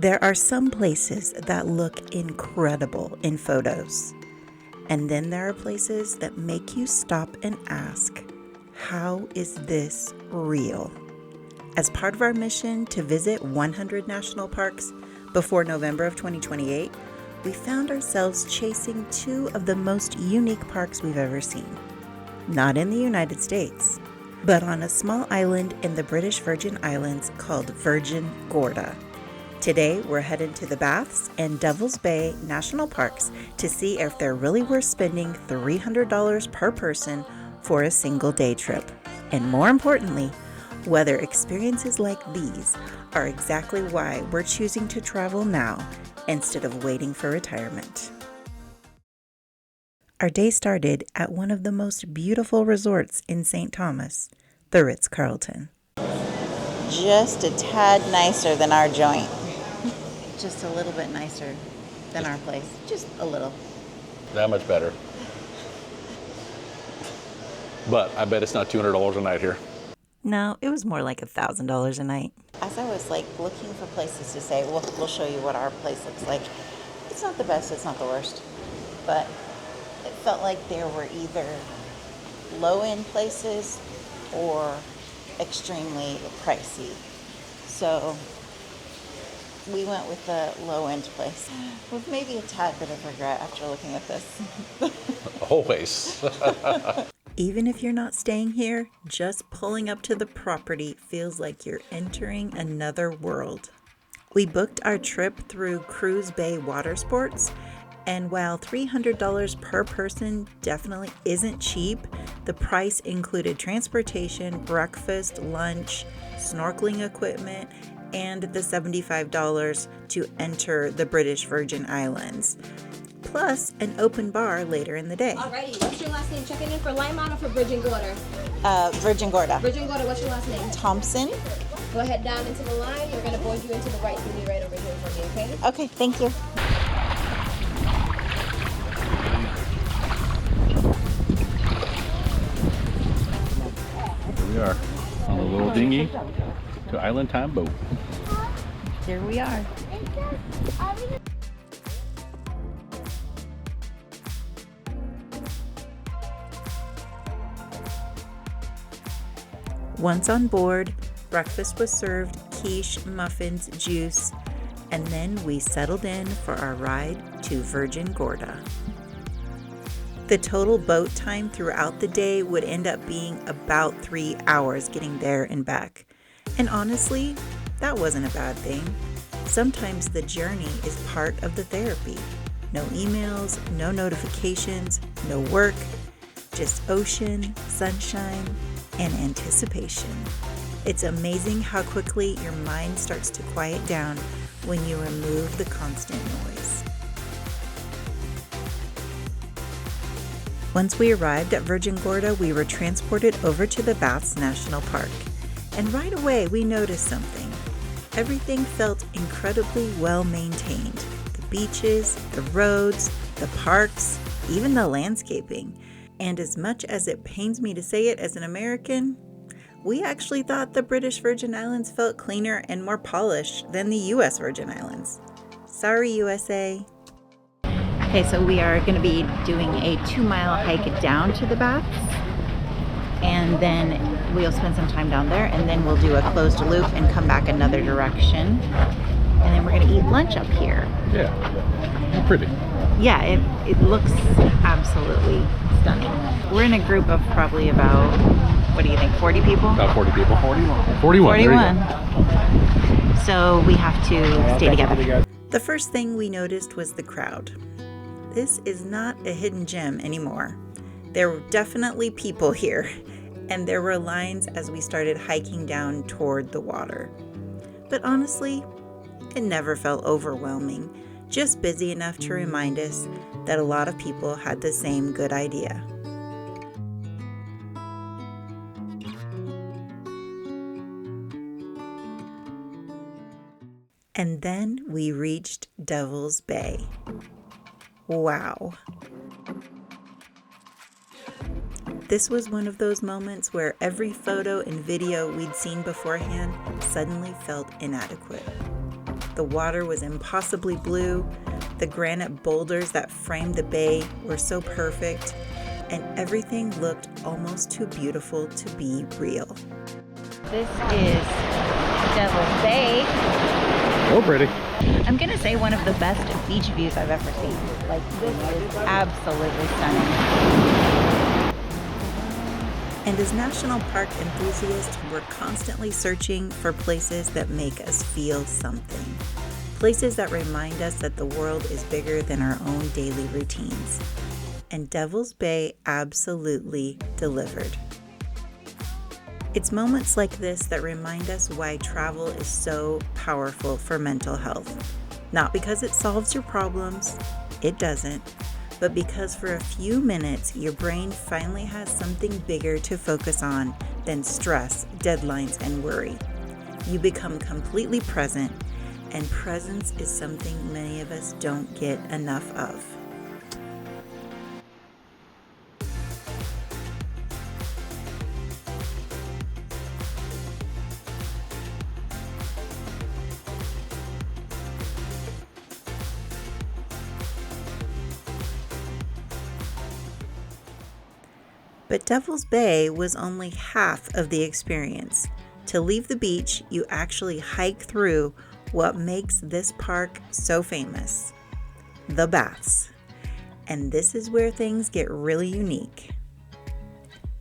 There are some places that look incredible in photos, and then there are places that make you stop and ask, how is this real? As part of our mission to visit 100 national parks before November of 2028, we found ourselves chasing two of the most unique parks we've ever seen. Not in the United States, but on a small island in the British Virgin Islands called Virgin Gorda. Today, we're headed to the Baths and Devil's Bay National Parks to see if they're really worth spending $300 per person for a single day trip. And more importantly, whether experiences like these are exactly why we're choosing to travel now instead of waiting for retirement. Our day started at one of the most beautiful resorts in St. Thomas, the Ritz-Carlton. Just a tad nicer than our joint. Just a little bit nicer than our place. Just a little. That much better. But I bet it's not $200 a night here. No, it was more like $1,000 a night. As I was looking for places to say, well, we'll show you what our place looks like. It's not the best, it's not the worst, but it felt like there were either low-end places or extremely pricey. So we went with the low-end place with maybe a tad bit of regret after looking at this. Always. Even if you're not staying here, just pulling up to the property feels like you're entering another world. We booked our trip through Cruise Bay Water Sports, and while $300 per person definitely isn't cheap, the price included transportation, breakfast, lunch, snorkeling equipment, and the $75 to enter the British Virgin Islands, plus an open bar later in the day. Alrighty, what's your last name? Checking in for Lymont or for Virgin Gorda? Virgin Gorda. Virgin Gorda, what's your last name? Thompson. Go ahead down into the line. We're going to board you into the right. You'll be right over here for me, okay? Okay, thank you. Here we are on a little dinghy to Island Time boat. Here we are. Once on board, breakfast was served, quiche, muffins, juice, and then we settled in for our ride to Virgin Gorda. The total boat time throughout the day would end up being about 3 hours getting there and back. And honestly, that wasn't a bad thing. Sometimes the journey is part of the therapy. No emails, no notifications, no work, just ocean, sunshine, and anticipation. It's amazing how quickly your mind starts to quiet down when you remove the constant noise. Once we arrived at Virgin Gorda, we were transported over to the Baths National Park. And right away, we noticed something. Everything felt incredibly well maintained. The beaches, the roads, the parks, even the landscaping. And as much as it pains me to say it as an American, we actually thought the British Virgin Islands felt cleaner and more polished than the US Virgin Islands. Sorry, USA. Okay, so we are going to be doing a 2-mile hike down to the Baths, and then we'll spend some time down there, and then we'll do a closed loop and come back another direction, and then we're going to eat lunch up here. Yeah, pretty. Yeah, it looks absolutely stunning. We're in a group of probably about, what do you think, 40 people? About 40 people. 41. 41. So we have to stay together. The first thing we noticed was the crowd. This is not a hidden gem anymore. There were definitely people here, and there were lines as we started hiking down toward the water. But honestly, it never felt overwhelming, just busy enough to remind us that a lot of people had the same good idea. And then we reached Devil's Bay. Wow. This was one of those moments where every photo and video we'd seen beforehand suddenly felt inadequate. The water was impossibly blue. The granite boulders that framed the bay were so perfect, and everything looked almost too beautiful to be real. This is Devil's Bay. Oh, pretty. I'm gonna say one of the best beach views I've ever seen. Like, this is absolutely stunning. And as national park enthusiasts, we're constantly searching for places that make us feel something. Places that remind us that the world is bigger than our own daily routines. And Devil's Bay absolutely delivered. It's moments like this that remind us why travel is so powerful for mental health. Not because it solves your problems, it doesn't, but because for a few minutes your brain finally has something bigger to focus on than stress, deadlines, and worry. You become completely present, and presence is something many of us don't get enough of. But Devil's Bay was only half of the experience. To leave the beach, you actually hike through what makes this park so famous: the baths. And this is where things get really unique.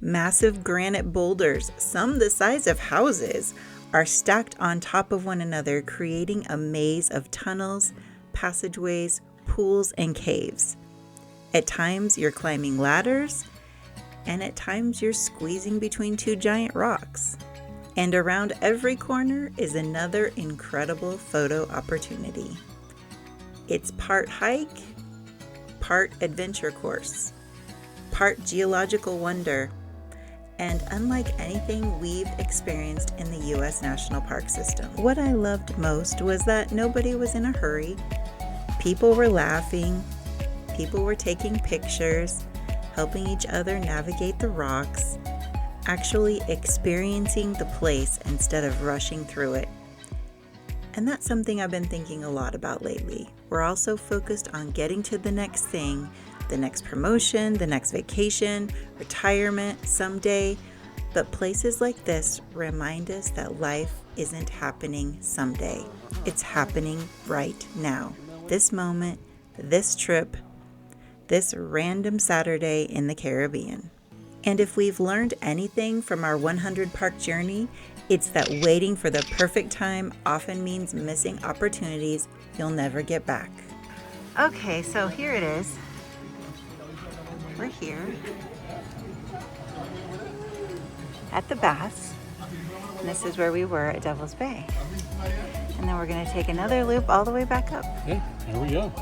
Massive granite boulders, some the size of houses, are stacked on top of one another, creating a maze of tunnels, passageways, pools, and caves. At times, you're climbing ladders, and at times you're squeezing between two giant rocks. And around every corner is another incredible photo opportunity. It's part hike, part adventure course, part geological wonder, and unlike anything we've experienced in the U.S. National Park System. What I loved most was that nobody was in a hurry. People were laughing, people were taking pictures, helping each other navigate the rocks, actually experiencing the place instead of rushing through it. And that's something I've been thinking a lot about lately. We're also focused on getting to the next thing, the next promotion, the next vacation, retirement someday. But places like this remind us that life isn't happening someday. It's happening right now. This moment, this trip, this random Saturday in the Caribbean. And if we've learned anything from our 100 park journey, it's that waiting for the perfect time often means missing opportunities you'll never get back. Okay, so here it is. We're here at the baths. And this is where we were at Devil's Bay. And then we're gonna take another loop all the way back up. Yeah, there we go.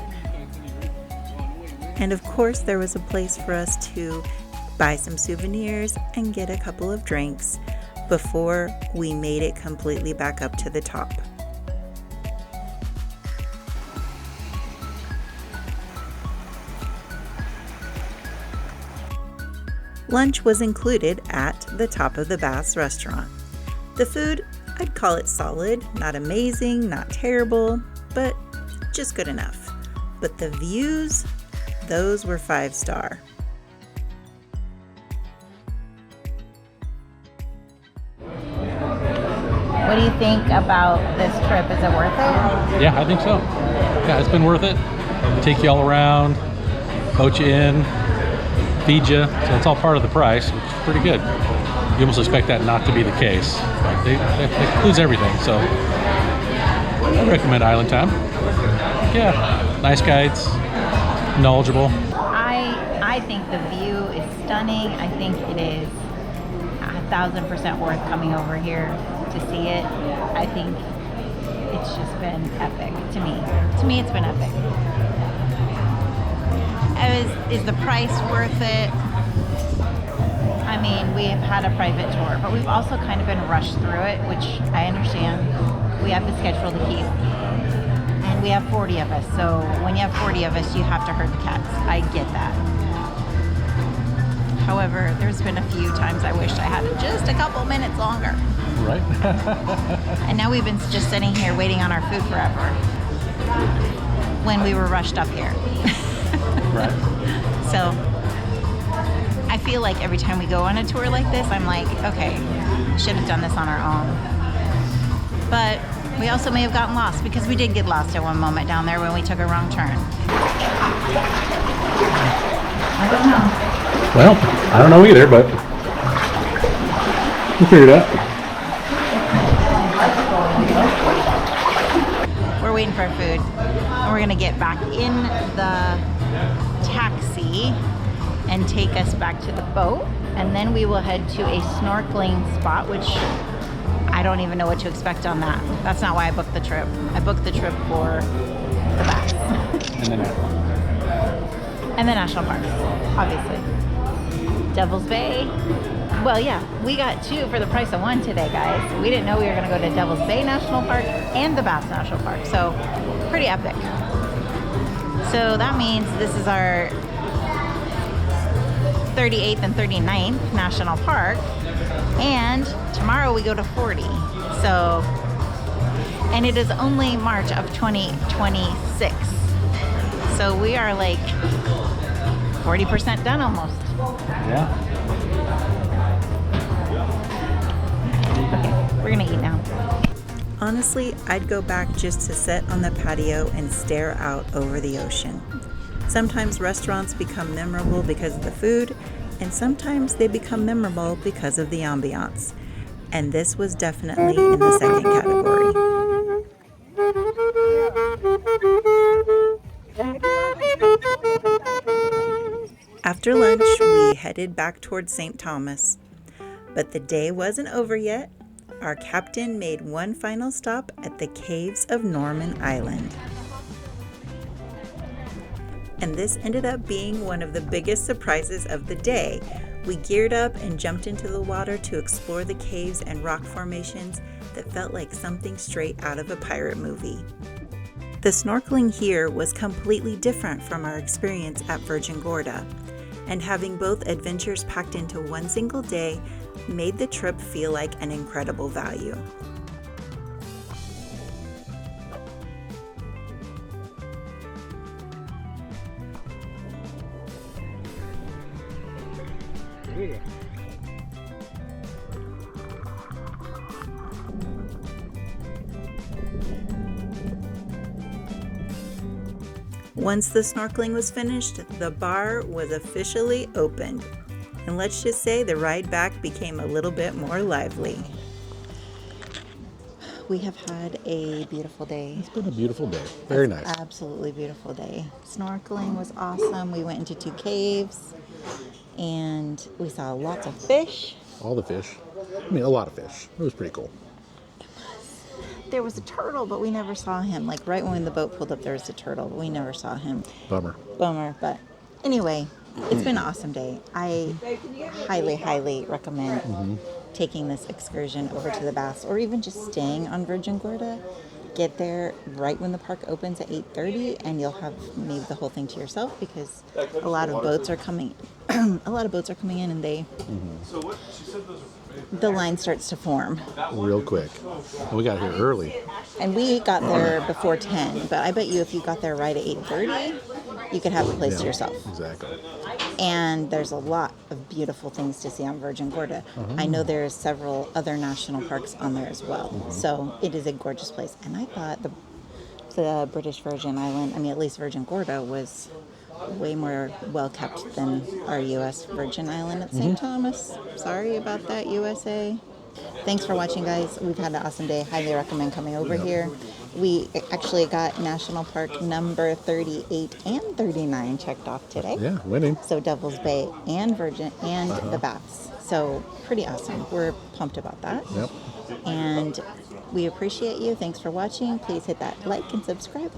And of course, there was a place for us to buy some souvenirs and get a couple of drinks before we made it completely back up to the top. Lunch was included at the Top of the Baths restaurant. The food, I'd call it solid, not amazing, not terrible, but just good enough. But the views, those were 5-star. What do you think about this trip? Is it worth it? Yeah, I think so. Yeah, it's been worth it. Take you all around, boat you in, feed you. So it's all part of the price, which is pretty good. You almost expect that not to be the case. But it includes everything. So I recommend Island Time. Yeah, nice guides, knowledgeable. I think the view is stunning. I think it is 1,000% worth coming over here to see it. I think it's just been epic to me. To me, it's been epic. Is the price worth it? I mean, we have had a private tour, but we've also kind of been rushed through it, which I understand. We have the schedule to keep. And we have 40 of us, so when you have 40 of us, you have to herd the cats. I get that. However, there's been a few times I wished I had just a couple minutes longer. Right? And now we've been just sitting here waiting on our food forever when we were rushed up here. Right. So I feel like every time we go on a tour like this, I'm like, okay, should have done this on our own. But we also may have gotten lost because we did get lost at one moment down there when we took a wrong turn. I don't know. Well, I don't know either, but we'll figure it out. We're waiting for our food, and we're gonna get back in the taxi and take us back to the boat, and then we will head to a snorkeling spot, which I don't even know what to expect on that. That's not why I booked the trip. I booked the trip for the bass. And the national parks, obviously. Devil's Bay. Well, yeah, we got two for the price of one today, guys. We didn't know we were gonna go to Devil's Bay National Park and the Bass National Park, so pretty epic. So that means this is our 38th and 39th National Park, and tomorrow we go to 40. So, and it is only March of 2026. So we are like 40% done almost. Yeah. Okay, we're gonna eat now. Honestly, I'd go back just to sit on the patio and stare out over the ocean. Sometimes restaurants become memorable because of the food, and sometimes they become memorable because of the ambiance. And this was definitely in the second category. After lunch, we headed back towards St. Thomas. But the day wasn't over yet. Our captain made one final stop at the caves of Norman Island. And this ended up being one of the biggest surprises of the day. We geared up and jumped into the water to explore the caves and rock formations that felt like something straight out of a pirate movie. The snorkeling here was completely different from our experience at Virgin Gorda, and having both adventures packed into one single day made the trip feel like an incredible value. Once the snorkeling was finished, the bar was officially opened. And let's just say the ride back became a little bit more lively. We have had a beautiful day. It's been a beautiful day. Very nice. Absolutely beautiful day. Snorkeling was awesome. We went into 2 caves and we saw lots of fish. All the fish. I mean, a lot of fish. It was pretty cool. There was a turtle, but we never saw him. Like right when the boat pulled up, there was a turtle, but we never saw him. Bummer. But anyway, it's been an awesome day. I highly, highly recommend taking this excursion over to the Bass, or even just staying on Virgin Gorda. Get there right when the park opens at 8:30, and you'll have maybe the whole thing to yourself because a lot of boats are coming. A lot of boats are coming in, and the line starts to form real quick. And we got here early. And we got there before 10, but I bet you if you got there right at 8:30, you could have the place to yourself. Exactly. And there's a lot of beautiful things to see on Virgin Gorda. I know there's several other national parks on there as well. So it is a gorgeous place. And I thought the British Virgin Island, I mean, at least Virgin Gorda, was way more well kept than our U.S. Virgin Island at St. Thomas. Sorry about that, USA. Thanks for watching, guys. We've had an awesome day. Highly recommend coming over here. We actually got National Park number 38 and 39 checked off today. Yeah, winning. So Devil's Bay and Virgin and the Bass. So pretty awesome. We're pumped about that. Yep. And we appreciate you. Thanks for watching. Please hit that like and subscribe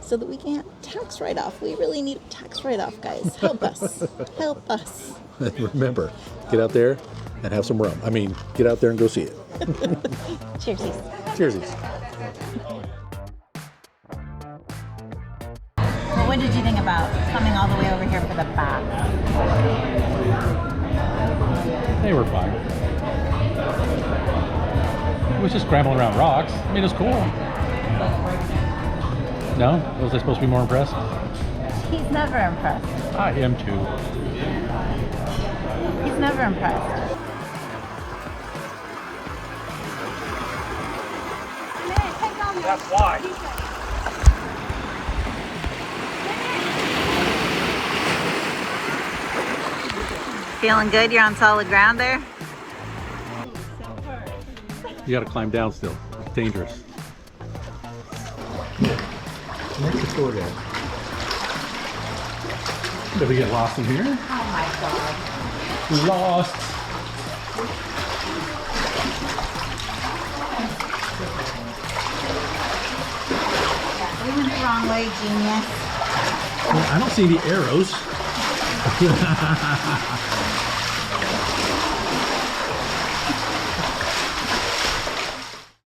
so that we can get tax write-off. We really need a tax write-off, guys. Help us. Help us. Remember, get out there and have some rum. I mean, get out there and go see it. Cheersies. Cheersies. Well, what did you think about coming all the way over here for the bath? They were fine. It was just scrambling around rocks. I mean, it was cool. No? Was I supposed to be more impressed? He's never impressed. I am too. He's never impressed. That's why. Feeling good? You're on solid ground there? You gotta climb down still. It's dangerous. Did we get lost in here? Oh my god. Lost. We went the wrong way, genius. I don't see any arrows.